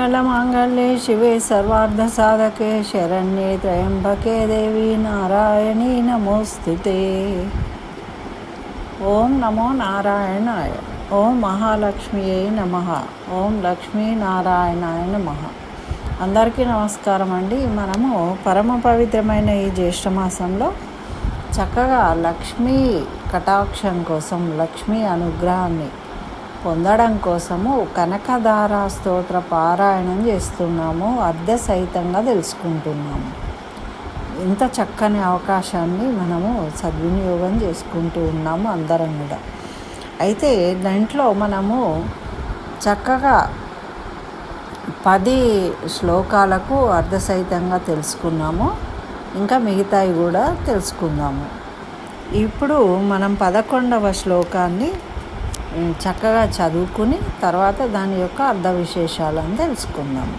సర్వమంగళమాంగళ్యే శివే సర్వార్ధసాధకే శరణ్యే త్రయంబకే దేవి నారాయణీ నమోస్తుతే. ఓం నమో నారాయణాయ. ఓం మహాలక్ష్మియే నమః. ఓం లక్ష్మీనారాయణాయ నమః. అందరికీ నమస్కారం అండి. మనము పరమ పవిత్రమైన ఈ జ్యేష్ఠమాసంలో చక్కగా లక్ష్మీ కటాక్షం కోసం, లక్ష్మీ అనుగ్రహాన్ని పొందడం కోసము కనకధార స్తోత్ర పారాయణం చేస్తున్నాము, అద్దె సహితంగా తెలుసుకుంటున్నాము. ఇంత చక్కని అవకాశాన్ని మనము సద్వినియోగం చేసుకుంటూ ఉన్నాము అందరం కూడా. అయితే దాంట్లో మనము చక్కగా 10 శ్లోకాలకు అర్ధసహితంగా తెలుసుకున్నాము. ఇంకా మిగతాయి కూడా తెలుసుకుందాము. ఇప్పుడు మనం 11వ శ్లోకాన్ని చక్కగా చదువుకుని తర్వాత దాని యొక్క అర్ధ విశేషాలను తెలుసుకుందాము.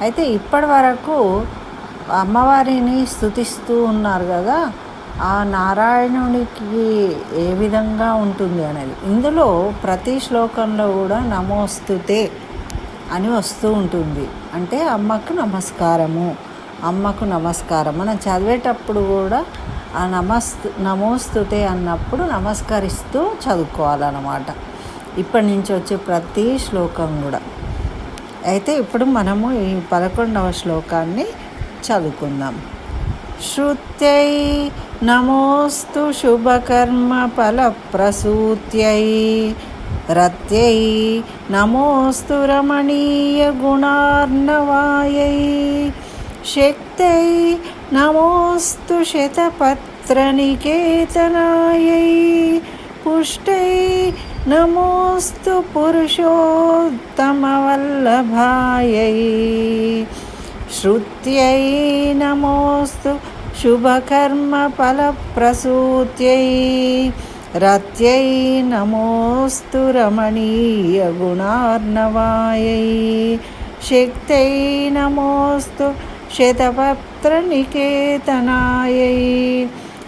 అయితే ఇప్పటి వరకు అమ్మవారిని స్తుతిస్తూ ఉన్నారు కదా, ఆ నారాయణునికి ఏ విధంగా ఉంటుంది అనేది ఇందులో ప్రతి శ్లోకంలో కూడా నమోస్తుతే అని వస్తూ ఉంటుంది. అంటే అమ్మకు నమస్కారము, అమ్మకు నమస్కారం. మనం చదివేటప్పుడు కూడా ఆ నమోస్తుతే అన్నప్పుడు నమస్కరిస్తూ చదువుకోవాలన్నమాట, ఇప్పటి నుంచి వచ్చే ప్రతి శ్లోకం కూడా. అయితే ఇప్పుడు మనము ఈ 11వ శ్లోకాన్ని చదువుకుందాం. శృత్యై నమోస్తు శుభకర్మ ఫలప్రసూత్యై, రత్యై నమోస్తు రమణీయ గుణార్ణవాయై, శక్తై నమోస్తు శతపత్రనికేతనాయై, పుష్టై నమోస్తు పురుషోత్తమవల్లభాయై, శ్రుత్యై నమోస్తు శుభకర్మ ఫలప్రసూత్యై, రత్యై నమోస్తు రమణీయ గుణార్ణవాయై, శక్తై నమోస్తు శతపత్రనికేతనాయై,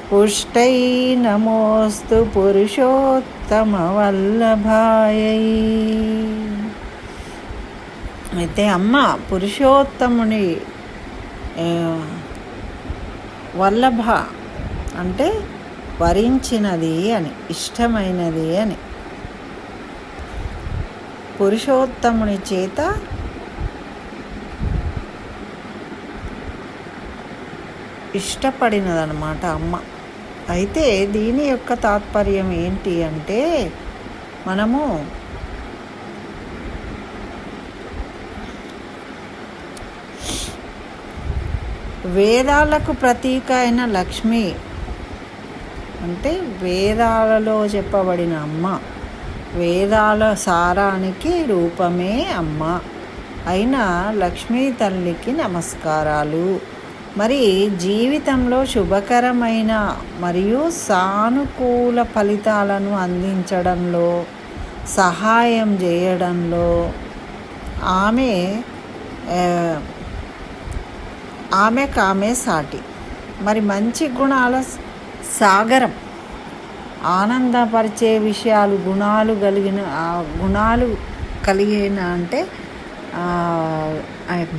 పుష్టై నమోస్తు పురుషోత్తమవల్లభాయై. అయితే అమ్మ పురుషోత్తముని వల్లభ అంటే వరించినది అని, ఇష్టమైనది అని, పురుషోత్తముని చేత ఇష్టపడినదన్నమాట అమ్మ. అయితే దీని యొక్క తాత్పర్యం ఏంటి అంటే, మనము వేదాలకు ప్రతీక అయిన లక్ష్మి అంటే వేదాలలో చెప్పబడిన అమ్మ, వేదాల సారానికి రూపమే అమ్మ అయిన లక్ష్మీ తల్లికి నమస్కారాలు. మరి జీవితంలో శుభకరమైన మరియు సానుకూల ఫలితాలను అందించడంలో, సహాయం చేయడంలో ఆమె సాటి. మరి మంచి గుణాల సాగరం, ఆనందపరిచే విషయాలు, గుణాలు కలిగిన అంటే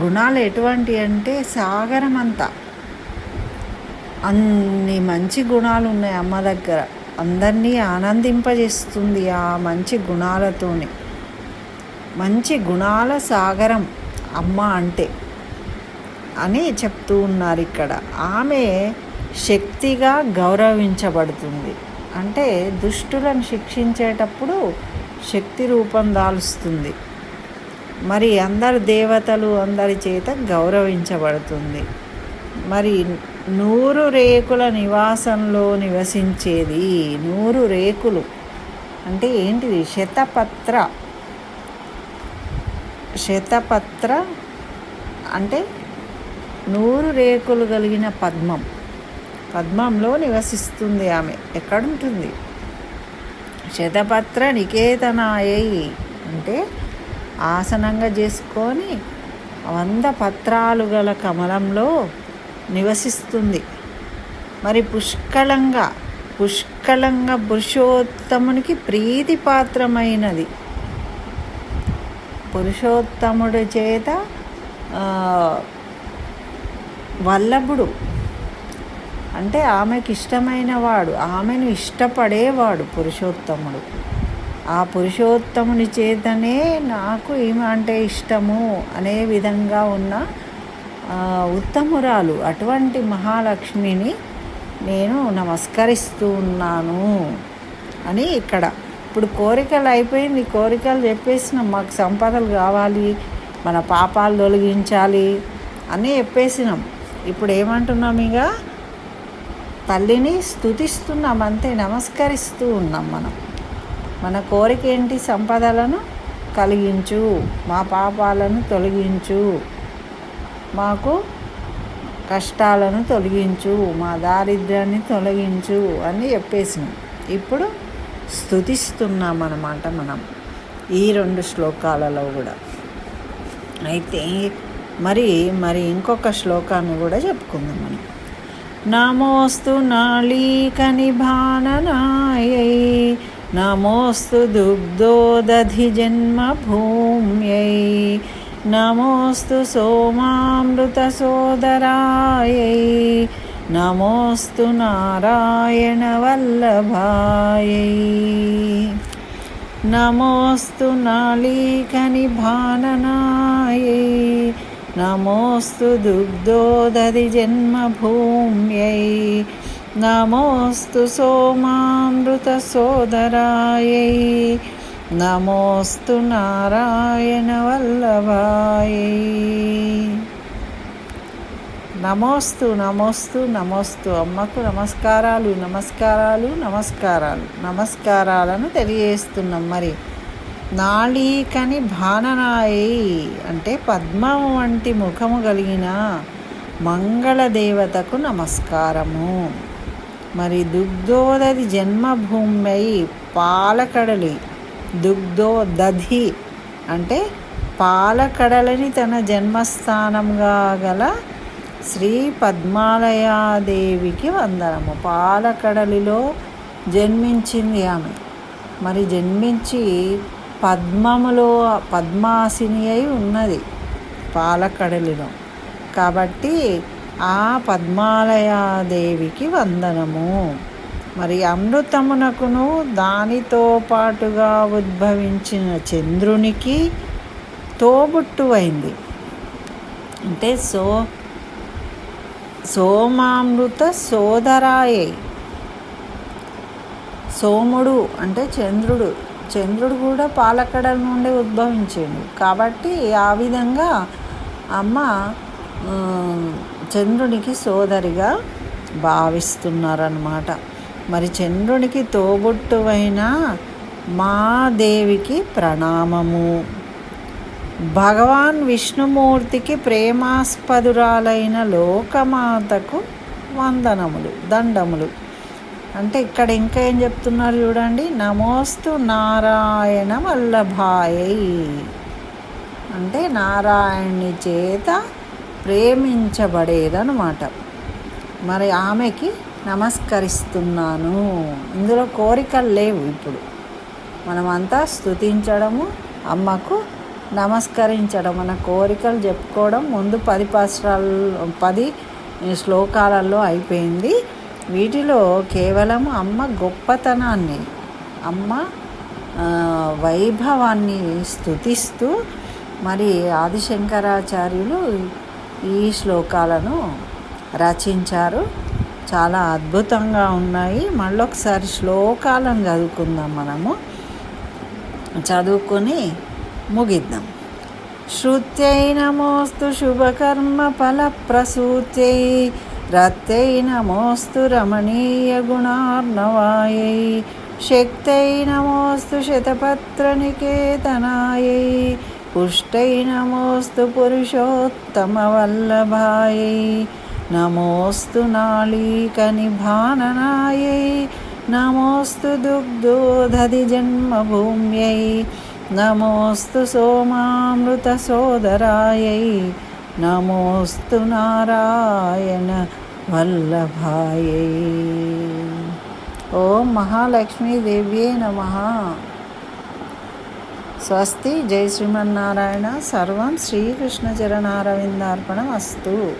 గుణాలు ఎటువంటి అంటే సాగరం అంతా, అన్ని మంచి గుణాలు ఉన్నాయి అమ్మ దగ్గర. అందరినీ ఆనందింపజేస్తుంది ఆ మంచి గుణాలతోనే. మంచి గుణాల సాగరం అమ్మ అంటే అని చెప్తూ ఉన్నారు ఇక్కడ. ఆమె శక్తిగా గౌరవించబడుతుంది. అంటే దుష్టులను శిక్షించేటప్పుడు శక్తి రూపం దాలుస్తుంది. మరి అందరు దేవతలు అందరి చేత గౌరవించబడుతుంది. మరి 100 రేకుల నివాసంలో నివసించేది. 100 రేకులు అంటే ఏంటిది? శతపత్ర అంటే 100 రేకులు కలిగిన పద్మంలో నివసిస్తుంది ఆమె. ఎక్కడుంటుంది? శతపత్ర నికేతనాయై అంటే ఆసనంగా చేసుకొని 100 పత్రాలు గల కమలంలో నివసిస్తుంది. మరి పుష్కలంగా పురుషోత్తమునికి ప్రీతిపాత్రమైనది. పురుషోత్తముడి చేత వల్లభుడు అంటే ఆమెకి ఇష్టమైన వాడు, ఆమెను ఇష్టపడేవాడు పురుషోత్తముడు. ఆ పురుషోత్తముని చేతనే నాకు ఈమె అంటే ఇష్టము అనే విధంగా ఉన్న ఉత్తమురాలు అటువంటి మహాలక్ష్మిని నేను నమస్కరిస్తూ ఉన్నాను అని ఇక్కడ. ఇప్పుడు కోరికలు అయిపోయింది, కోరికలు చెప్పేసినాం, మాకు సంపదలు కావాలి, మన పాపాలు తొలగించాలి అని చెప్పేసినాం. ఇప్పుడు ఏమంటున్నాం, ఇక తల్లిని స్తుతిస్తున్నాం అంతే, నమస్కరిస్తూ ఉన్నాం. మన కోరిక ఏంటి? సంపదలను కలిగించు, మా పాపాలను తొలగించు, మాకు కష్టాలను తొలగించు, మా దారిద్ర్యాన్ని తొలగించు అని చెప్పేసినాం. ఇప్పుడు స్తుతిస్తున్నాం అన్నమాట మనం ఈ 2 శ్లోకాలలో కూడా. అయితే మరి ఇంకొక శ్లోకాన్ని కూడా చెప్పుకుందాం మనం. నమోస్తు నాళీకనిభాననాయై నమోస్తు దుగ్ధోదధి జన్మభూమ్యై నమోస్తు సోమామృత సోదరాయై నమోస్తు నారాయణ వల్లభాయై నమోస్తు నాళీకనిభాననాయై నమోస్తు దుగ్ధోదధి జన్మభూమ్యై నమోస్తు సోమామృత సోదరాయై నమోస్తు నారాయణ వల్లభాయై. నమోస్తు నమోస్తు నమోస్తు అమ్మకు నమస్కారాలు నమస్కారాలు నమస్కారాలు నమస్కారాలను తెలియజేస్తున్నాం. మరి నాళీకని భాననాయి అంటే పద్మం వంటి ముఖము కలిగిన మంగళదేవతకు నమస్కారము. మరి దుగ్ధోదధి జన్మభూమ్యై పాలకడలి, దుగ్ధోదధి అంటే పాలకడలని తన జన్మస్థానంగా గల శ్రీ పద్మాలయాదేవికి వందనము. పాలకడలిలో జన్మించింది ఆమె. మరి జన్మించి పద్మములో పద్మాసిని అయి ఉన్నది పాలకడలిలో. కాబట్టి ఆ పద్మాలయాదేవికి వందనము. మరి అమృతమునకును దానితో పాటుగా ఉద్భవించిన చంద్రునికి తోబుట్టువైంది. అంటే సోమామృత సోదరాయై. సోముడు అంటే చంద్రుడు కూడా పాలకడల నుండి ఉద్భవించాడు. కాబట్టి ఆ విధంగా అమ్మ చంద్రునికి సోదరిగా భావిస్తున్నారన్నమాట. మరి చంద్రునికి తోబుట్టువైన మా దేవికి ప్రణామము. భగవాన్ విష్ణుమూర్తికి ప్రేమాస్పదురాలైన లోకమాతకు వందనములు, దండములు. అంటే ఇక్కడ ఇంకా ఏం చెప్తున్నారు చూడండి. నమోస్తు నారాయణ వల్లభాయై అంటే నారాయణుని చేత ప్రేమించబడేదన్నమాట. మరి ఆమెకి నమస్కరిస్తున్నాను. ఇందులో కోరికలు లేవు. ఇప్పుడు మనమంతా స్తుతించడము, అమ్మకు నమస్కరించడం, మన కోరికలు చెప్పుకోవడం ముందు 10 శ్లోకాలలో అయిపోయింది. వీటిలో కేవలం అమ్మ గొప్పతనాన్ని, అమ్మ వైభవాన్ని స్తుతిస్తూ మరి ఆదిశంకరాచార్యులు ఈ శ్లోకాలను రచించారు. చాలా అద్భుతంగా ఉన్నాయి. మళ్ళొకసారి శ్లోకాలను చదువుకుందాం. మనము చదువుకొని ముగిద్దాం. శృత్యై నమోస్తు శుభకర్మ ఫలప్రసూత్యై రత్యై నమోస్తు రమణీయ గుణార్ణవాయై శక్తై నమోస్తు శతపత్రనికేతనాయై పుష్టై నమోస్తు పురుషోత్తమ వల్లభాయై నమోస్తు నాళీకనిభాననాయై నమోస్తు దుగ్ధోదధి జన్మభూమ్యై నమోస్తు సోమామృత సోదరాయై నమోస్తు నారాయణ వల్లభాయై. ఓం మహాలక్ష్మీదేవ్యై నమః. స్వస్తి. జై శ్రీమన్నారాయణ. సర్వం శ్రీకృష్ణ చరణారవిందార్పణం అస్తు.